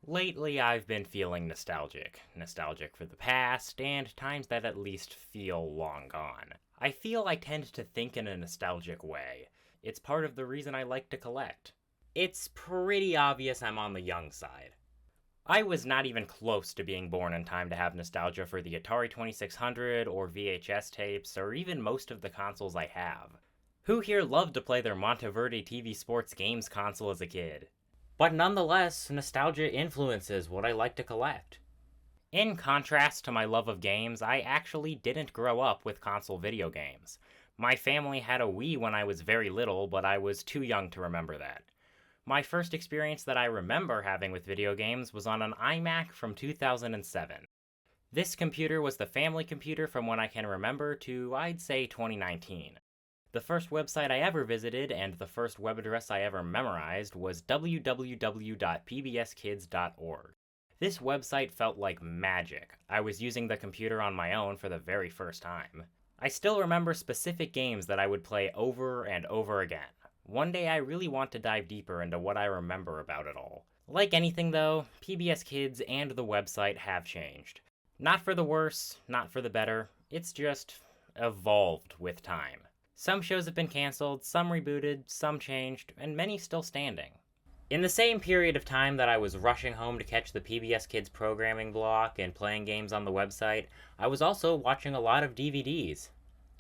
Lately, I've been feeling nostalgic. Nostalgic for the past, and times that at least feel long gone. I feel I tend to think in a nostalgic way. It's part of the reason I like to collect. It's pretty obvious I'm on the young side. I was not even close to being born in time to have nostalgia for the Atari 2600 or VHS tapes, or even most of the consoles I have. Who here loved to play their Monteverde TV Sports Games console as a kid? But nonetheless, nostalgia influences what I like to collect. In contrast to my love of games, I actually didn't grow up with console video games. My family had a Wii when I was very little, but I was too young to remember that. My first experience that I remember having with video games was on an iMac from 2007. This computer was the family computer from when I can remember to, I'd say, 2019. The first website I ever visited and the first web address I ever memorized was www.pbskids.org. This website felt like magic. I was using the computer on my own for the very first time. I still remember specific games that I would play over and over again. One day I really want to dive deeper into what I remember about it all. Like anything though, PBS Kids and the website have changed. Not for the worse, not for the better, it's just evolved with time. Some shows have been cancelled, some rebooted, some changed, and many still standing. In the same period of time that I was rushing home to catch the PBS Kids programming block and playing games on the website, I was also watching a lot of DVDs.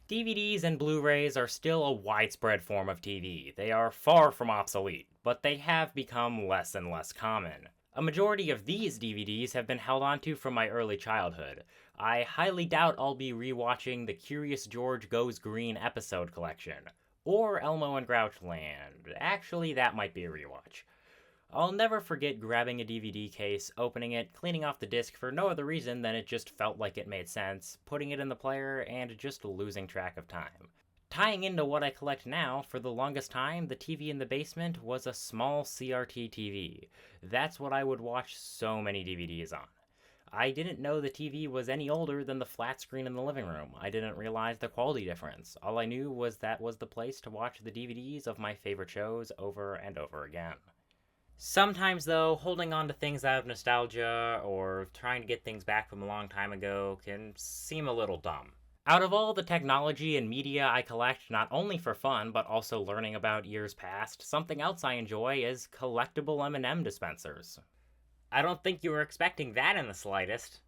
DVDs and Blu-rays are still a widespread form of TV. They are far from obsolete, but they have become less and less common. A majority of these DVDs have been held onto from my early childhood. I highly doubt I'll be rewatching the Curious George Goes Green episode collection, or Elmo and Grouchland. Actually, that might be a rewatch. I'll never forget grabbing a DVD case, opening it, cleaning off the disc for no other reason than it just felt like it made sense, putting it in the player, and just losing track of time. Tying into what I collect now, for the longest time, the TV in the basement was a small CRT TV. That's what I would watch so many DVDs on. I didn't know the TV was any older than the flat screen in the living room. I didn't realize the quality difference. All I knew was that was the place to watch the DVDs of my favorite shows over and over again. Sometimes, though, holding on to things out of nostalgia or trying to get things back from a long time ago can seem a little dumb. Out of all the technology and media I collect not only for fun but also learning about years past, something else I enjoy is collectible M&M dispensers. I don't think you were expecting that in the slightest.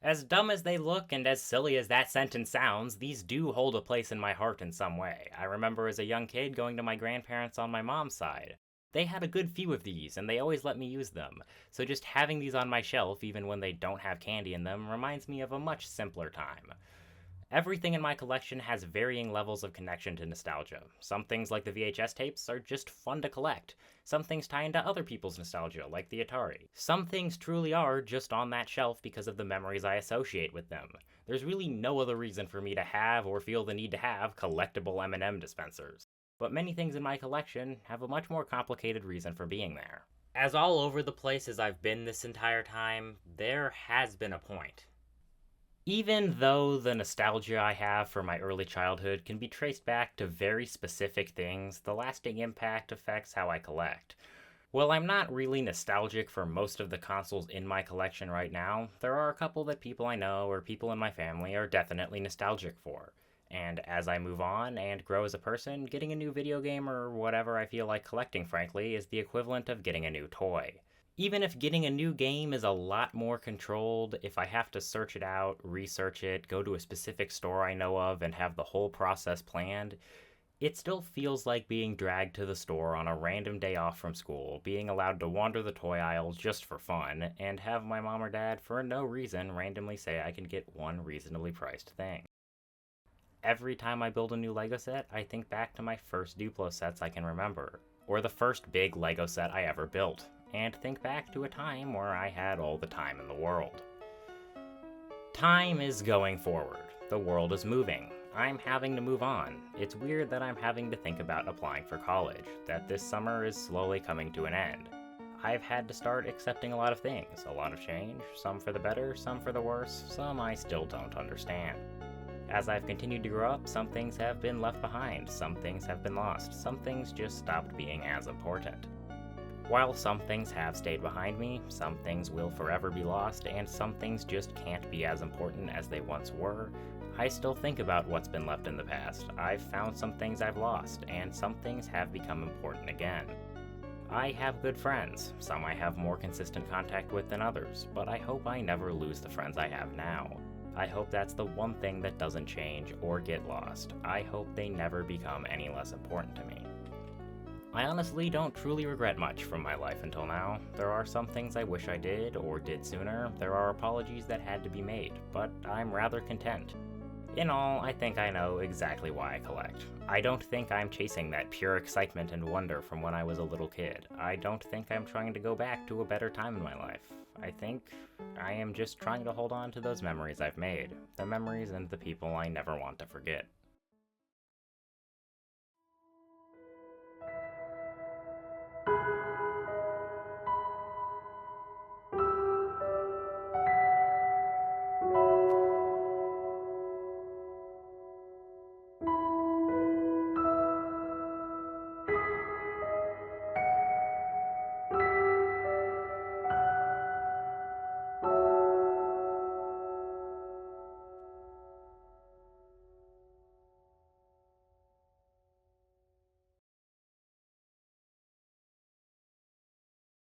As dumb as they look and as silly as that sentence sounds, these do hold a place in my heart in some way. I remember as a young kid going to my grandparents on my mom's side. They had a good few of these, and they always let me use them, so just having these on my shelf, even when they don't have candy in them, reminds me of a much simpler time. Everything in my collection has varying levels of connection to nostalgia. Some things, like the VHS tapes, are just fun to collect. Some things tie into other people's nostalgia, like the Atari. Some things truly are just on that shelf because of the memories I associate with them. There's really no other reason for me to have or feel the need to have collectible M&M dispensers. But many things in my collection have a much more complicated reason for being there. As all over the place as I've been this entire time, there has been a point. Even though the nostalgia I have for my early childhood can be traced back to very specific things, the lasting impact affects how I collect. While I'm not really nostalgic for most of the consoles in my collection right now, there are a couple that people I know or people in my family are definitely nostalgic for. And as I move on and grow as a person, getting a new video game or whatever I feel like collecting, frankly, is the equivalent of getting a new toy. Even if getting a new game is a lot more controlled, if I have to search it out, research it, go to a specific store I know of, and have the whole process planned, it still feels like being dragged to the store on a random day off from school, being allowed to wander the toy aisles just for fun, and have my mom or dad, for no reason, randomly say I can get one reasonably priced thing. Every time I build a new Lego set, I think back to my first Duplo sets I can remember, or the first big Lego set I ever built, and think back to a time where I had all the time in the world. Time is going forward. The world is moving. I'm having to move on. It's weird that I'm having to think about applying for college, that this summer is slowly coming to an end. I've had to start accepting a lot of things, a lot of change, some for the better, some for the worse, some I still don't understand. As I've continued to grow up, some things have been left behind, some things have been lost, some things just stopped being as important. While some things have stayed behind me, some things will forever be lost, and some things just can't be as important as they once were, I still think about what's been left in the past. I've found some things I've lost, and some things have become important again. I have good friends, some I have more consistent contact with than others, but I hope I never lose the friends I have now. I hope that's the one thing that doesn't change or get lost. I hope they never become any less important to me. I honestly don't truly regret much from my life until now. There are some things I wish I did or did sooner. There are apologies that had to be made, but I'm rather content. In all, I think I know exactly why I collect. I don't think I'm chasing that pure excitement and wonder from when I was a little kid. I don't think I'm trying to go back to a better time in my life. I think I am just trying to hold on to those memories I've made, the memories and the people I never want to forget.